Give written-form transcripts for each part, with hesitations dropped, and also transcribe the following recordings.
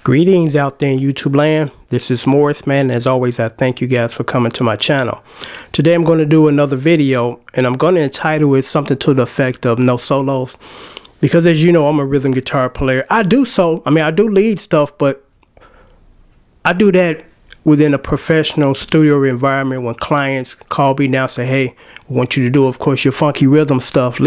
Greetings out there in YouTube land. This is Morris, man. As always, I thank you guys for coming to my channel. Today I'm going to do another video, and I'm going to entitle it something to the effect of no solos. Because as you know, I'm a rhythm guitar player. I do lead stuff, but I do that within a professional studio environment when clients call me now and say, hey, we want you to do, of course, your funky rhythm stuff,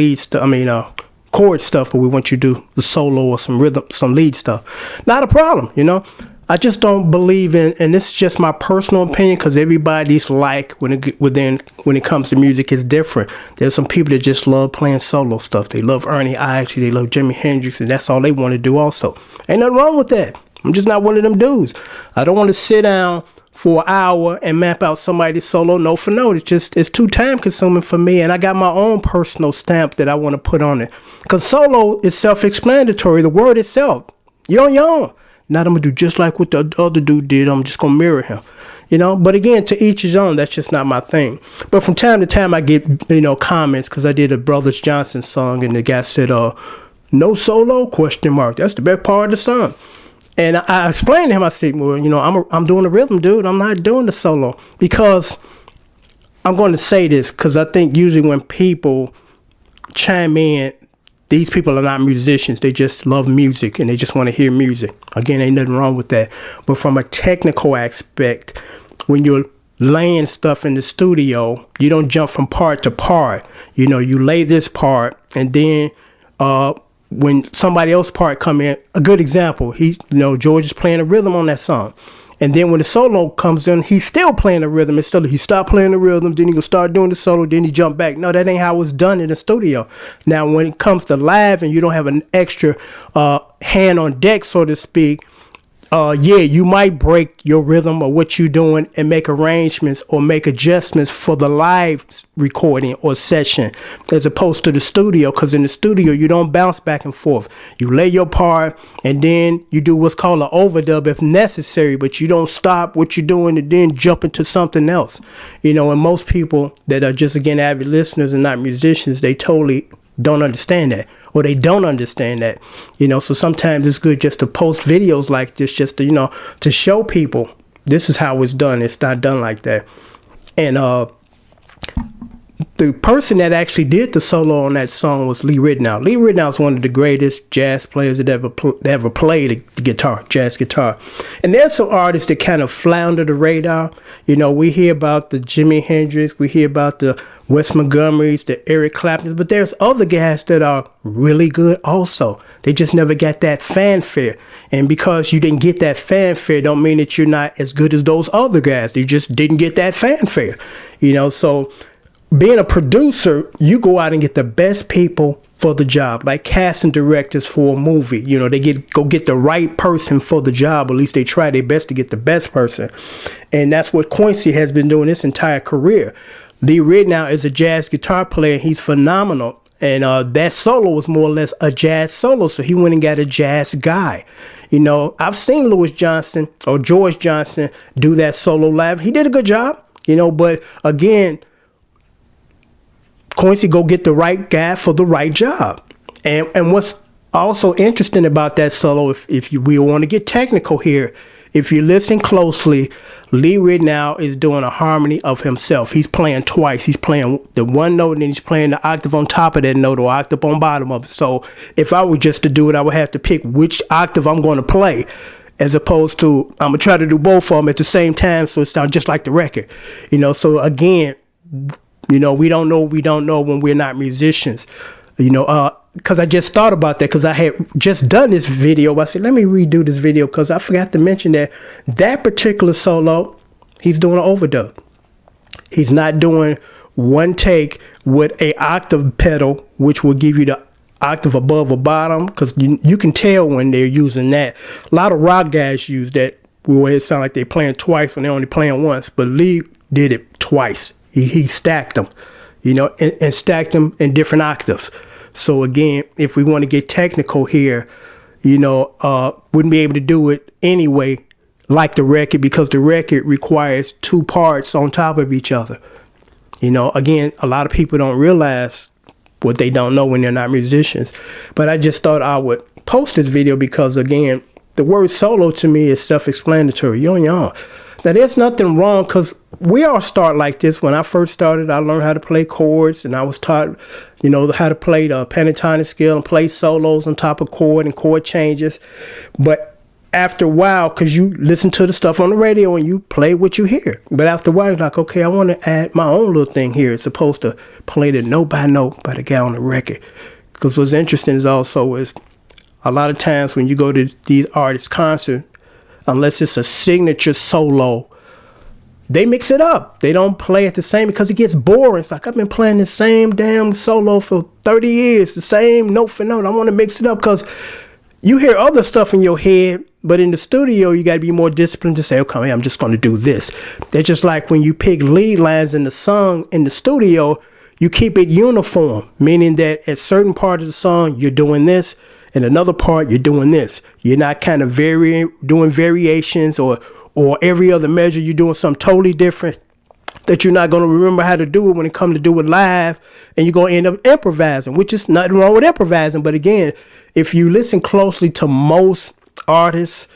chord stuff, but we want you to do the solo or some rhythm, some lead stuff. Not a problem, you know. I just don't believe in, and this is just my personal opinion, because everybody's when it comes to music is different. There's some people that just love playing solo stuff. They love Ernie Isley, they love Jimi Hendrix, and that's all they want to do also. Ain't nothing wrong with that. I'm just not one of them dudes. I don't want to sit down for an hour and map out somebody's solo note for note. It's too time consuming for me, and I got my own personal stamp that I want to put on it. Because solo is self-explanatory, the word itself. You're on your own. Not I'm gonna do just like what the other dude did. I'm just gonna mirror him, you know. But again, to each his own. That's just not my thing. But from time to time, I get comments, because I did a Brothers Johnson song, and the guy said, "No solo?" ? That's the best part of the song. And I explained to him. I said, "Well, I'm doing the rhythm, dude. I'm not doing the solo, because I'm going to say this, because I think usually when people chime in, these people are not musicians. They just love music and they just want to hear music. Again, ain't nothing wrong with that. But from a technical aspect, when you're laying stuff in the studio, you don't jump from part to part. You lay this part, and then when somebody else's part come in, a good example, George is playing a rhythm on that song. And then when the solo comes in, he's still playing the rhythm. He stopped playing the rhythm, then he gonna start doing the solo, then he jump back. No, that ain't how it's done in the studio. Now, when it comes to live and you don't have an extra hand on deck, so to speak, you might break your rhythm or what you're doing and make arrangements or make adjustments for the live recording or session, as opposed to the studio. Because in the studio, you don't bounce back and forth. You lay your part, and then you do what's called an overdub if necessary, but you don't stop what you're doing and then jump into something else. And most people that are just, again, avid listeners and not musicians, they totally don't understand that, or they don't understand that, so sometimes it's good just to post videos like this, just to, to show people this is how it's done. It's not done like that. And the person that actually did the solo on that song was Lee Ritenour. Lee Ritenour is one of the greatest jazz players that ever played the guitar, jazz guitar. And there's some artists that kind of fly under the radar. We hear about the Jimi Hendrix, we hear about the Wes Montgomerys, the Eric Claptons, but there's other guys that are really good also. They just never got that fanfare. And because you didn't get that fanfare, don't mean that you're not as good as those other guys. You just didn't get that fanfare, so being a producer, you go out and get the best people for the job, like casting directors for a movie. They go get the right person for the job. At least they try their best to get the best person. And that's what Quincy has been doing his entire career. Lee Ritenour is a jazz guitar player. He's phenomenal. And that solo was more or less a jazz solo. So he went and got a jazz guy. I've seen George Johnson do that solo live. He did a good job, but again, Quincy go get the right guy for the right job. And what's also interesting about that solo, if we want to get technical here, if you listen closely, Lee Ritenour is doing a harmony of himself. He's playing twice. He's playing the one note, and then he's playing the octave on top of that note, or octave on bottom of it. So if I were just to do it, I would have to pick which octave I'm going to play, as opposed to I'm going to try to do both of them at the same time, so it sounds just like the record. So again, we don't know when we're not musicians, because I just thought about that, because I had just done this video. I said, let me redo this video, because I forgot to mention that particular solo, he's doing an overdub. He's not doing one take with a octave pedal, which will give you the octave above or bottom, because you can tell when they're using that. A lot of rock guys use that, where it sounds like they're playing twice when they're only playing once, but Lee did it twice. He stacked them, and stacked them in different octaves. So again, if we want to get technical here, wouldn't be able to do it anyway like the record, because the record requires two parts on top of each other. Again, a lot of people don't realize what they don't know when they're not musicians. But I just thought I would post this video because, again, the word solo to me is self-explanatory. You're on your own. Now, there's nothing wrong, because we all start like this. When I first started, I learned how to play chords, and I was taught, you know, how to play the pentatonic scale and play solos on top of chord and chord changes. But after a while, because you listen to the stuff on the radio and you play what you hear. But after a while, you're like, okay, I want to add my own little thing here. It's supposed to play the note by note by the guy on the record. Because what's interesting is also is a lot of times when you go to these artists' concert, unless it's a signature solo, they mix it up. They don't play it the same because it gets boring. It's like, I've been playing the same damn solo for 30 years, the same note for note. I want to mix it up because you hear other stuff in your head, but in the studio, you got to be more disciplined to say, okay, I'm just going to do this. That's just like when you pick lead lines in the song in the studio, you keep it uniform, meaning that at certain part of the song, you're doing this. In another part, you're doing this. You're not kind of doing variations or every other measure. You're doing something totally different that you're not going to remember how to do it when it comes to do it live, and you're going to end up improvising, which is nothing wrong with improvising. But again, if you listen closely to most artists,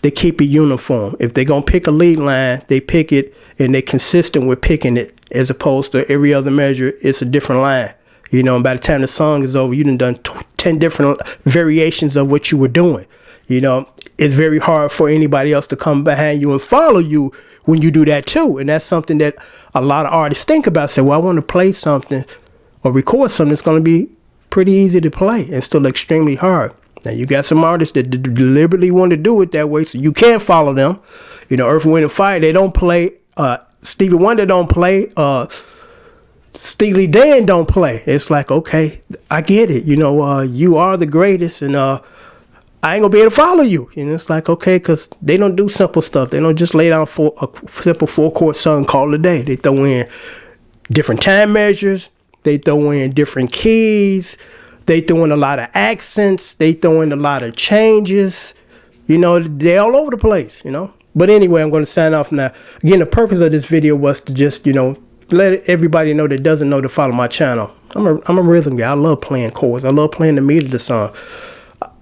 they keep it uniform. If they're going to pick a lead line, they pick it and they're consistent with picking it, as opposed to every other measure, it's a different line. You know, and by the time the song is over, you done 10 different variations of what you were doing. You know, it's very hard for anybody else to come behind you and follow you when you do that too. And that's something that a lot of artists think about. Say, well, I want to play something or record something that's going to be pretty easy to play and still extremely hard. Now, you got some artists that deliberately want to do it that way, so you can't follow them. You know, Earth, Wind, and Fire, they don't play. Stevie Wonder don't play. Steely Dan don't play. It's like, okay, I get it. You know, you are the greatest, and I ain't gonna be able to follow you. And it's like, okay, because they don't do simple stuff. They don't just lay down for a simple 4-chord song, call it a day. They throw in different time measures. They throw in different keys. They throw in a lot of accents. They throw in a lot of changes. You know, they're all over the place, you know. But anyway, I'm going to sign off now. Again, the purpose of this video was to just, you know, let everybody know that doesn't know to follow my channel. I'm a rhythm guy. I love playing chords. I love playing the meat of the song.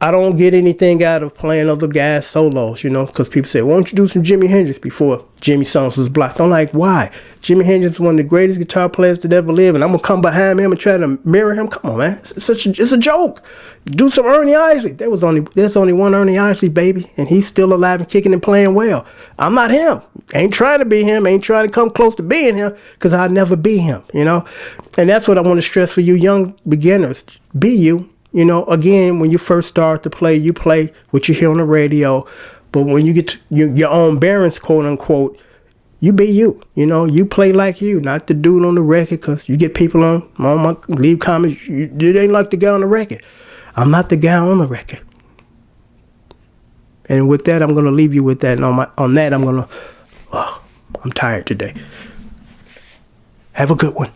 I don't get anything out of playing other guys' solos, you know, because people say, why don't you do some Jimi Hendrix before Jimmy songs was blocked? I'm like, why? Jimi Hendrix is one of the greatest guitar players that ever lived, and I'm going to come behind him and try to mirror him? Come on, man. It's a joke. Do some Ernie Isley. There's only one Ernie Isley, baby, and he's still alive and kicking and playing well. I'm not him. Ain't trying to be him. Ain't trying to come close to being him, because I'll never be him, you know? And that's what I want to stress for you young beginners. Be you. You know, again, when you first start to play, you play what you hear on the radio. But when you get to your own bearings, quote unquote, you be you. You know, you play like you, not the dude on the record, because you get people on my leave comments, you ain't like the guy on the record. I'm not the guy on the record. And with that, I'm going to leave you with that. And on that, I'm tired today. Have a good one.